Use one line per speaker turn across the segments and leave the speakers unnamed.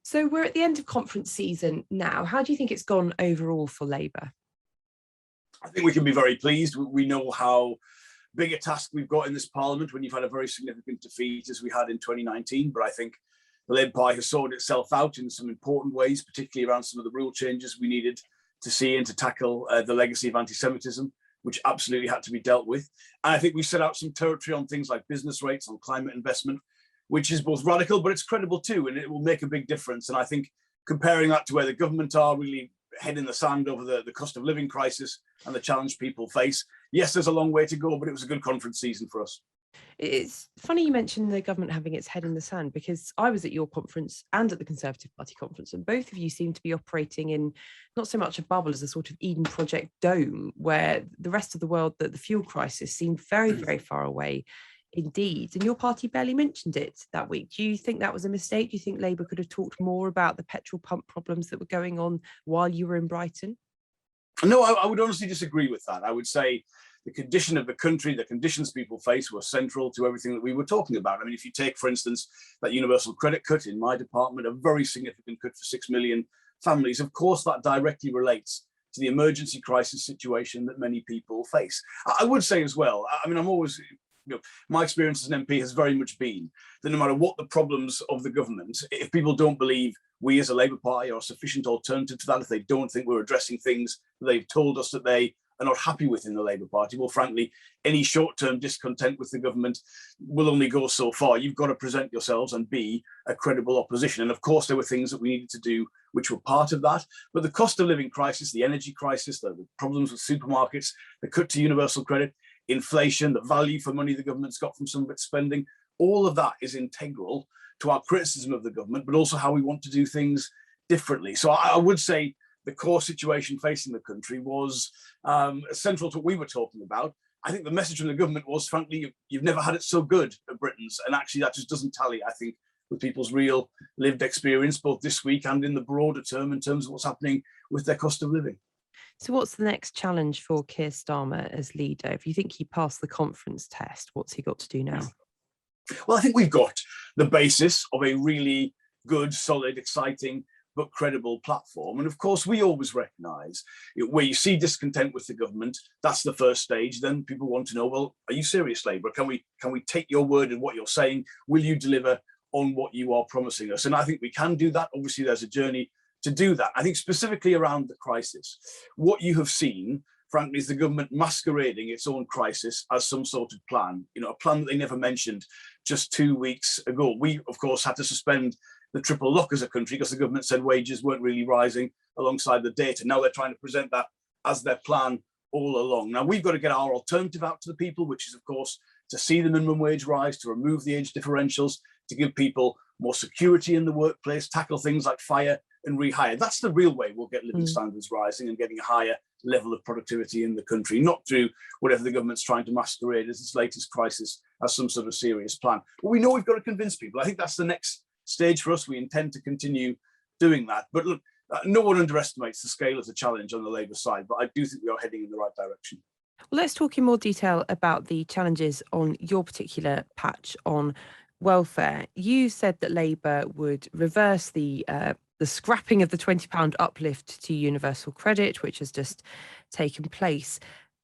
So we're at the end of conference season now. How do you think it's gone overall for Labour?
I think we can be very pleased. We know how big a task we've got in this parliament when you've had a very significant defeat as we had in 2019. But I think the Labour Party has sorted itself out in some important ways, particularly around some of the rule changes we needed to see and to tackle the legacy of anti-Semitism, which absolutely had to be dealt with. And I think we set out some territory on things like business rates, on climate investment, which is both radical, but it's credible too, and it will make a big difference. And I think comparing that to where the government are really head in the sand over the cost of living crisis and the challenge people face, yes, there's a long way to go, but it was a good conference season for us.
It's funny you mentioned the government having its head in the sand, because I was at your conference and at the Conservative Party conference, and both of you seem to be operating in not so much a bubble as a sort of Eden Project dome, where the rest of the world, the fuel crisis seemed very, very far away indeed. And your party barely mentioned it that week. Do you think that was a mistake? Do you think Labour could have talked more about the petrol pump problems that were going on while you were in Brighton?
No, I would honestly disagree with that. I would say the condition of the country, the conditions people face were central to everything that we were talking about. I mean, if you take, for instance, that universal credit cut in my department, a very significant cut for 6 million families, of course, that directly relates to the emergency crisis situation that many people face. I would say as well, I mean, I'm always, my experience as an MP has very much been that no matter what the problems of the government, if people don't believe we as a Labour Party are a sufficient alternative to that, if they don't think we're addressing things that they've told us that they are not happy with in the Labour Party, well, frankly, any short-term discontent with the government will only go so far. You've got to present yourselves and be a credible opposition. And of course, there were things that we needed to do which were part of that. But the cost of living crisis, the energy crisis, the problems with supermarkets, the cut to universal credit, inflation, the value for money the government's got from some of its spending, all of that is integral to our criticism of the government, but also how we want to do things differently. So I would say the core situation facing the country was central to what we were talking about. I think the message from the government was, frankly, you've never had it so good at Britons. And actually that just doesn't tally, I think, with people's real lived experience, both this week and in the broader term in terms of what's happening with their cost of living.
So what's the next challenge for Keir Starmer as leader? If you think he passed the conference test, what's he got to do now?
Well, I think we've got the basis of a really good, solid, exciting, but credible platform. And of course, we always recognise where you see discontent with the government, that's the first stage. Then people want to know, well, are you serious, Labour? Can we take your word and what you're saying? Will you deliver on what you are promising us? And I think we can do that. Obviously, there's a journey to do that. I think specifically around the crisis, what you have seen, frankly, is the government masquerading its own crisis as some sort of plan, a plan that they never mentioned just 2 weeks ago. We, of course, had to suspend the triple lock as a country because the government said wages weren't really rising alongside the data. Now they're trying to present that as their plan all along. Now we've got to get our alternative out to the people, which is, of course, to see the minimum wage rise, to remove the age differentials, to give people more security in the workplace, tackle things like fire and rehire. That's the real way we'll get living standards rising and getting a higher level of productivity in the country, not through whatever the government's trying to masquerade as its latest crisis as some sort of serious plan. But we know we've got to convince people. I think that's the next stage for us. We intend to continue doing that. But look, no one underestimates the scale of the challenge on the Labour side, but I do think we are heading in the right direction.
Well, let's talk in more detail about the challenges on your particular patch on welfare. You said that Labour would reverse the scrapping of the £20 uplift to universal credit, which has just taken place.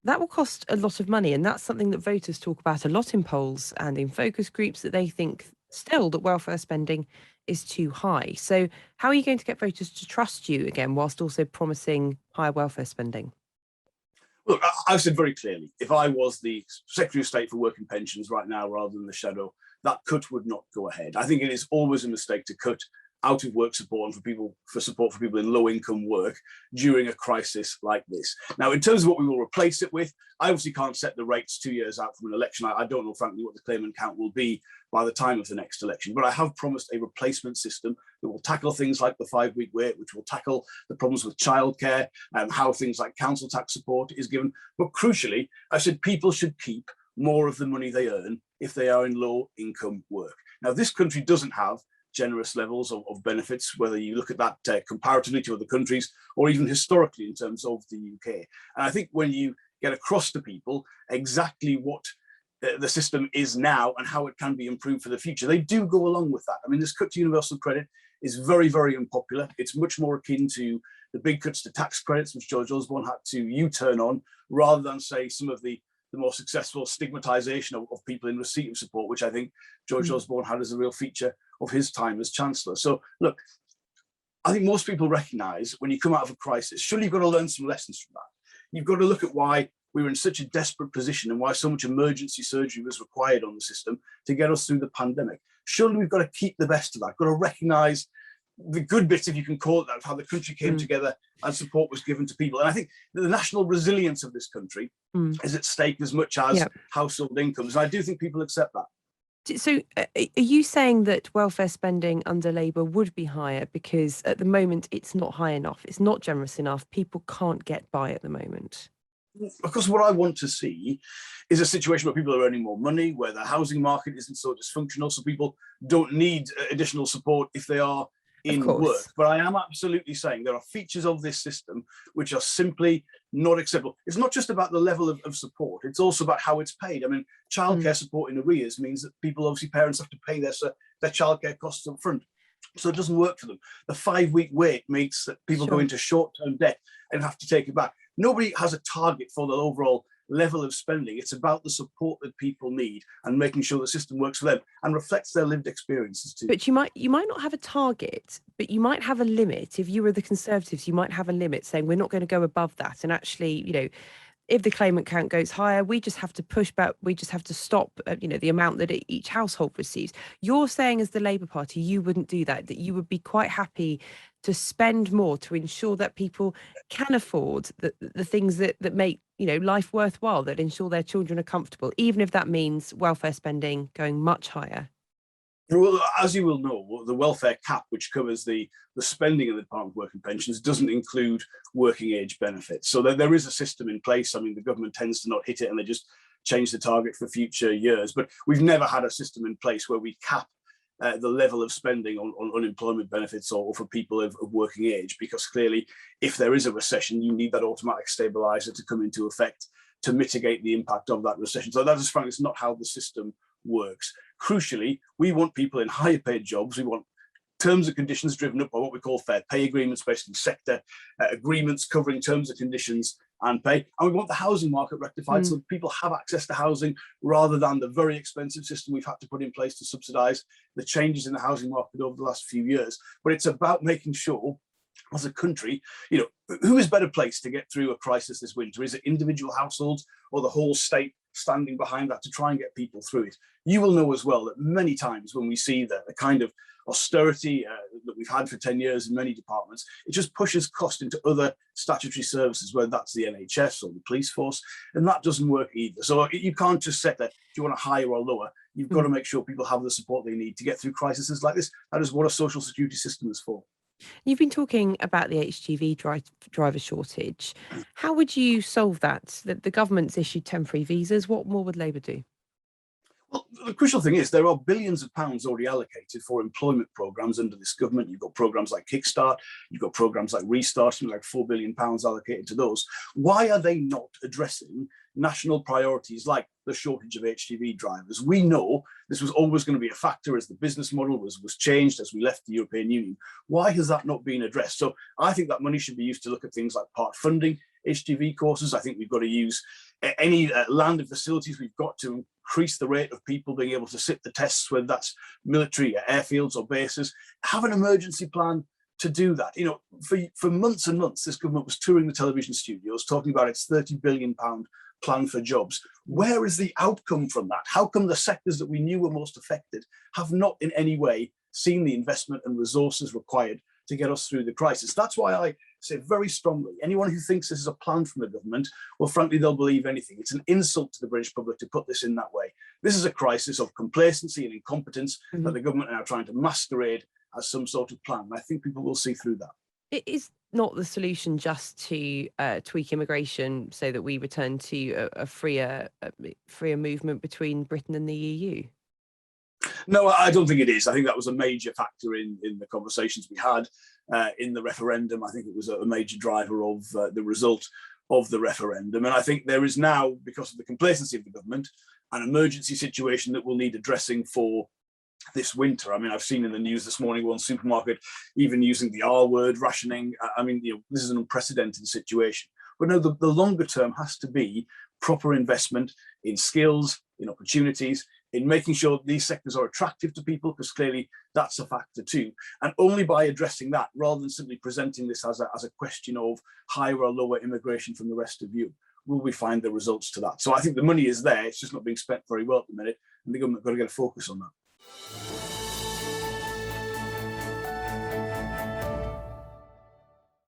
That will cost a lot of money, and that's something that voters talk about a lot in polls and in focus groups, that they think still that welfare spending is too high. So how are you going to get voters to trust you again whilst also promising higher welfare spending?
Look, I've said very clearly, if I was the Secretary of State for Work and Pensions right now rather than the Shadow, that cut would not go ahead. I think it is always a mistake to cut out of work support and for support for people in low income work during a crisis like this. Now, in terms of what we will replace it with, I obviously can't set the rates 2 years out from an election. I don't know, frankly, what the claimant count will be by the time of the next election, but I have promised a replacement system that will tackle things like the 5-week wait, which will tackle the problems with childcare and how things like council tax support is given. But crucially, I said people should keep more of the money they earn if they are in low income work. Now, this country doesn't have generous levels of benefits, whether you look at that comparatively to other countries or even historically in terms of the UK. And I think when you get across to people exactly what the system is now and how it can be improved for the future, they do go along with that. I mean, this cut to universal credit is very, very unpopular. It's much more akin to the big cuts to tax credits, which George Osborne had to U-turn on, rather than, say, some of the more successful stigmatization of people in receipt of support, which I think George Osborne had as a real feature of his time as Chancellor. So, look, I think most people recognise when you come out of a crisis, surely you've got to learn some lessons from that. You've got to look at why we were in such a desperate position and why so much emergency surgery was required on the system to get us through the pandemic. Surely we've got to keep the best of that, got to recognise the good bits, if you can call it that, of how the country came together and support was given to people. And I think the national resilience of this country is at stake as much as household incomes. And I do think people accept that.
So are you saying that welfare spending under Labour would be higher because at the moment it's not high enough, it's not generous enough, people can't get by at the moment?
Because what I want to see is a situation where people are earning more money, where the housing market isn't so dysfunctional, so people don't need additional support if they are in work. But I am absolutely saying there are features of this system which are simply not acceptable. It's not just about the level of support, it's also about how it's paid. I mean, childcare support in arrears means that people, obviously parents, have to pay their childcare costs up front. So it doesn't work for them. The 5-week wait makes that people go into short-term debt and have to take it back. Nobody has a target for the overall level of spending. It's about the support that people need and making sure the system works for them and reflects their lived experiences too.
But you might not have a target, but you might have a limit. If you were the Conservatives, you might have a limit saying we're not going to go above that. And actually, you know, if the claimant count goes higher, we just have to push back. We just have to stop, the amount that each household receives. You're saying as the Labour Party, you wouldn't do that, that you would be quite happy to spend more to ensure that people can afford the things that make, life worthwhile, that ensure their children are comfortable, even if that means welfare spending going much higher.
Well, as you will know, the welfare cap, which covers the spending of the Department of Work and Pensions, doesn't include working age benefits. So there is a system in place. I mean, the government tends to not hit it and they just change the target for future years. But we've never had a system in place where we cap the level of spending on unemployment benefits or for people of working age, because clearly, if there is a recession, you need that automatic stabilizer to come into effect to mitigate the impact of that recession. So that is, frankly, it's not how the system works. Crucially, we want people in higher paid jobs. We want terms and conditions driven up by what we call fair pay agreements, basically sector agreements covering terms and conditions and pay. And we want the housing market rectified so that people have access to housing rather than the very expensive system we've had to put in place to subsidise the changes in the housing market over the last few years. But it's about making sure, as a country, who is better placed to get through a crisis this winter? Is it individual households or the whole state standing behind that to try and get people through it? You will know as well that many times when we see the kind of austerity that we've had for 10 years in many departments, it just pushes cost into other statutory services, whether that's the NHS or the police force, and that doesn't work either. So you can't just set that, do you want to higher or lower? You've got to make sure people have the support they need to get through crises like this. That is what a social security system is for.
You've been talking about the HGV driver shortage. How would you solve that? The government's issued temporary visas. What more would Labour do?
Well, the crucial thing is there are billions of pounds already allocated for employment programmes under this government. You've got programmes like Kickstart, you've got programmes like Restart, something like £4 billion allocated to those. Why are they not addressing national priorities like the shortage of HGV drivers? We know this was always going to be a factor as the business model was changed as we left the European Union. Why has that not been addressed? So I think that money should be used to look at things like part funding HGV courses. I think we've got to use any land and facilities. We've got to increase the rate of people being able to sit the tests, whether that's military airfields or bases. Have an emergency plan to do that. For months and months, this government was touring the television studios talking about its £30 billion plan for jobs. Where is the outcome from that? How come the sectors that we knew were most affected have not in any way seen the investment and resources required to get us through the crisis? That's why I say very strongly, anyone who thinks this is a plan from the government, well, frankly, they'll believe anything. It's an insult to the British public to put this in that way. This is a crisis of complacency and incompetence that the government are now trying to masquerade as some sort of plan. And I think people will see through that.
It is not the solution just to tweak immigration so that we return to a freer movement between Britain and the EU.
No, I don't think it is. I think that was a major factor in the conversations we had in the referendum. I think it was a major driver of the result of the referendum. And I think there is now, because of the complacency of the government, an emergency situation that will need addressing for this winter. I mean, I've seen in the news this morning one supermarket even using the R word, rationing. I mean, this is an unprecedented situation. But no, the longer term has to be proper investment in skills, in opportunities, in making sure these sectors are attractive to people, because clearly that's a factor too. And only by addressing that, rather than simply presenting this as a question of higher or lower immigration from the rest of Europe, will we find the results to that. So I think the money is there, it's just not being spent very well at the minute, and the government got to get a focus on that.